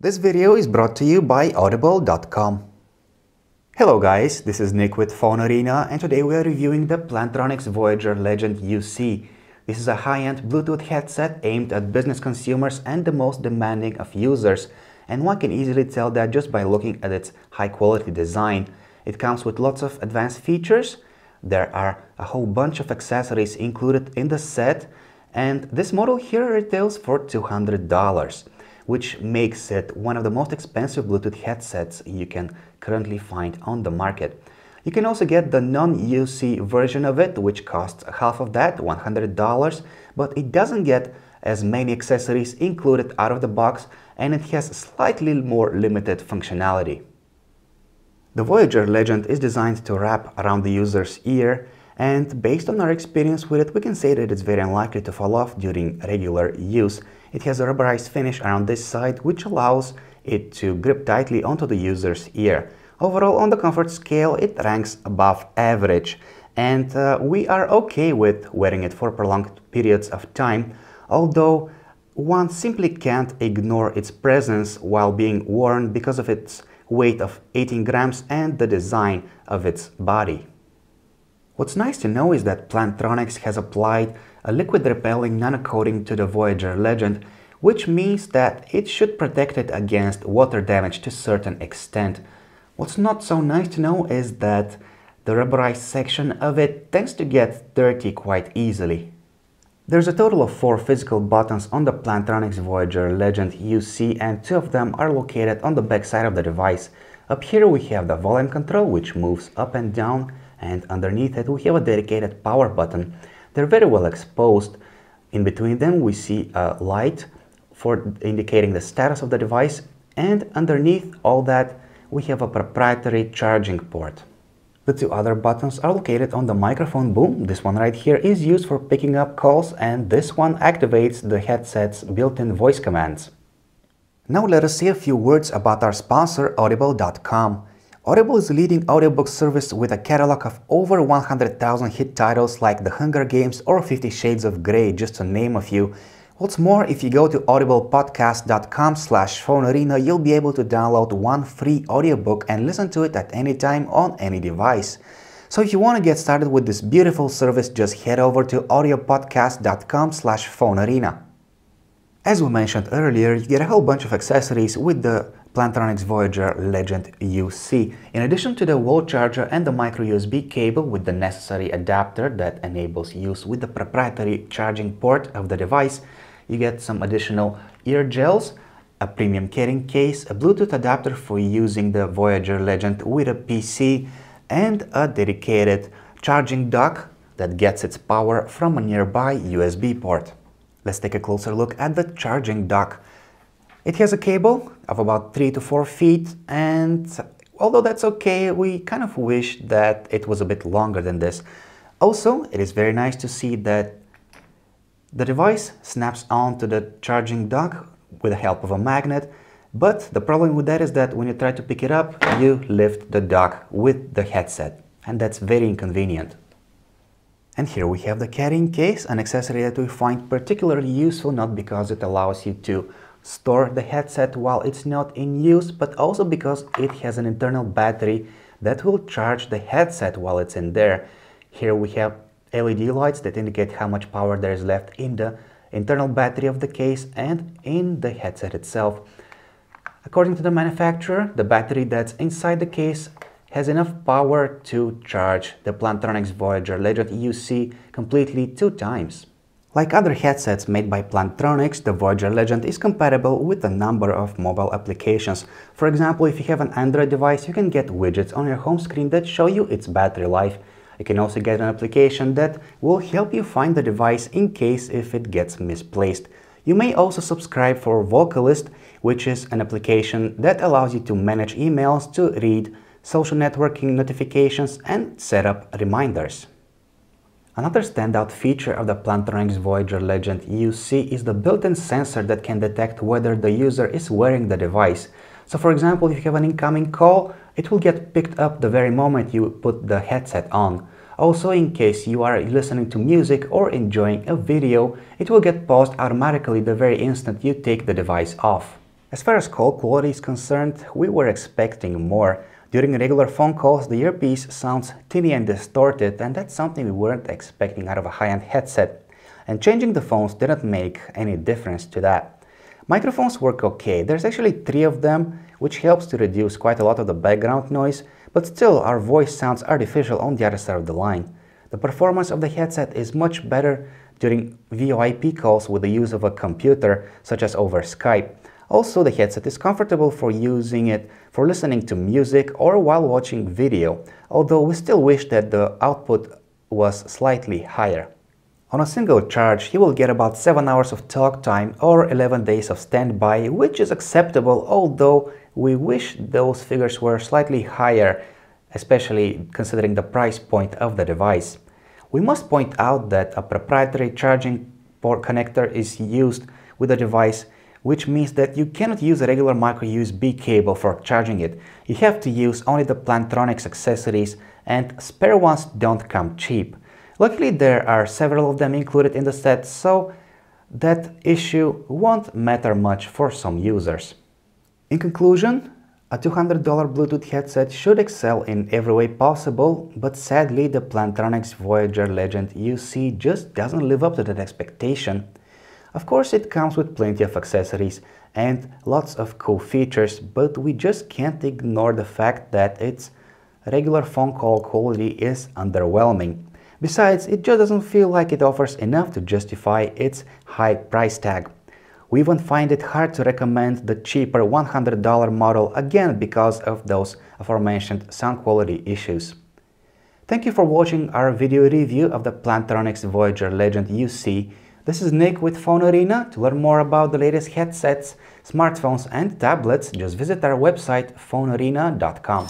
This video is brought to you by Audible.com. Hello guys, this is Nick with Phone Arena, and today we are reviewing the Plantronics Voyager Legend UC. This is a high-end Bluetooth headset aimed at business consumers and the most demanding of users, and one can easily tell that just by looking at its high-quality design. It comes with lots of advanced features. There are a whole bunch of accessories included in the set, and this model here retails for $200. Which makes it one of the most expensive Bluetooth headsets you can currently find on the market. You can also get the non-UC version of it, which costs half of that, $100, but it doesn't get as many accessories included out of the box, and it has slightly more limited functionality. The Voyager Legend is designed to wrap around the user's ear, and based on our experience with it, we can say that it's very unlikely to fall off during regular use. It has a rubberized finish around this side, which allows it to grip tightly onto the user's ear. Overall, on the comfort scale, it ranks above average, and we are okay with wearing it for prolonged periods of time, although one simply can't ignore its presence while being worn because of its weight of 18 grams and the design of its body. What's nice to know is that Plantronics has applied a liquid-repelling nanocoating to the Voyager Legend, which means that it should protect it against water damage to a certain extent. What's not so nice to know is that the rubberized section of it tends to get dirty quite easily. There's a total of 4 physical buttons on the Plantronics Voyager Legend UC, and 2 of them are located on the back side of the device. Up here we have the volume control, which moves up and down, and underneath it we have a dedicated power button. They're very well exposed. In between them we see a light for indicating the status of the device, and underneath all that we have a proprietary charging port. The 2 other buttons are located on the microphone boom. This one right here is used for picking up calls, and this one activates the headset's built-in voice commands. Now let us say a few words about our sponsor, Audible.com. Audible is a leading audiobook service with a catalog of over 100,000 hit titles like The Hunger Games or 50 Shades of Grey, just to name a few. What's more, if you go to audiblepodcast.com/phonearena, you'll be able to download 1 free audiobook and listen to it at any time on any device. So if you want to get started with this beautiful service, just head over to audiblepodcast.com/phonearena. As we mentioned earlier, you get a whole bunch of accessories with the Plantronics Voyager Legend UC. In addition to the wall charger and the micro USB cable with the necessary adapter that enables use with the proprietary charging port of the device, you get some additional ear gels, a premium carrying case, a Bluetooth adapter for using the Voyager Legend with a PC, and a dedicated charging dock that gets its power from a nearby USB port. Let's take a closer look at the charging dock. It has a cable of about 3 to 4 feet, and although that's okay, we kind of wish that it was a bit longer than this. Also, it is very nice to see that the device snaps onto the charging dock with the help of a magnet, but the problem with that is that when you try to pick it up, you lift the dock with the headset, and that's very inconvenient. And here we have the carrying case, an accessory that we find particularly useful, not because it allows you to store the headset while it's not in use, but also because it has an internal battery that will charge the headset while it's in there. Here we have LED lights that indicate how much power there is left in the internal battery of the case and in the headset itself. According to the manufacturer, the battery that's inside the case has enough power to charge the Plantronics Voyager Legend UC completely 2 times. Like other headsets made by Plantronics, the Voyager Legend is compatible with a number of mobile applications. For example, if you have an Android device, you can get widgets on your home screen that show you its battery life. You can also get an application that will help you find the device in case if it gets misplaced. You may also subscribe for Vocalist, which is an application that allows you to manage emails, to read social networking notifications, and set up reminders. Another standout feature of the Plantronics Voyager Legend UC is the built-in sensor that can detect whether the user is wearing the device. So for example, if you have an incoming call, it will get picked up the very moment you put the headset on. Also, in case you are listening to music or enjoying a video, it will get paused automatically the very instant you take the device off. As far as call quality is concerned, we were expecting more. During regular phone calls, the earpiece sounds tinny and distorted, and that's something we weren't expecting out of a high-end headset. And changing the phones didn't make any difference to that. Microphones work okay. There's actually 3 of them, which helps to reduce quite a lot of the background noise, but still our voice sounds artificial on the other side of the line. The performance of the headset is much better during VoIP calls with the use of a computer, such as over Skype. Also, the headset is comfortable for using it for listening to music or while watching video, although we still wish that the output was slightly higher. On a single charge, you will get about 7 hours of talk time or 11 days of standby, which is acceptable, although we wish those figures were slightly higher, especially considering the price point of the device. We must point out that a proprietary charging port connector is used with the device, which means that you cannot use a regular micro USB cable for charging it. You have to use only the Plantronics accessories, and spare ones don't come cheap. Luckily, there are several of them included in the set, so that issue won't matter much for some users. In conclusion, a $200 Bluetooth headset should excel in every way possible, but sadly the Plantronics Voyager Legend UC just doesn't live up to that expectation. Of course, it comes with plenty of accessories and lots of cool features, but we just can't ignore the fact that its regular phone call quality is underwhelming. Besides, it just doesn't feel like it offers enough to justify its high price tag. We even find it hard to recommend the cheaper $100 model, again because of those aforementioned sound quality issues. Thank you for watching our video review of the Plantronics Voyager Legend UC. This is Nick with Phone Arena. To learn more about the latest headsets, smartphones and tablets, just visit our website phonearena.com.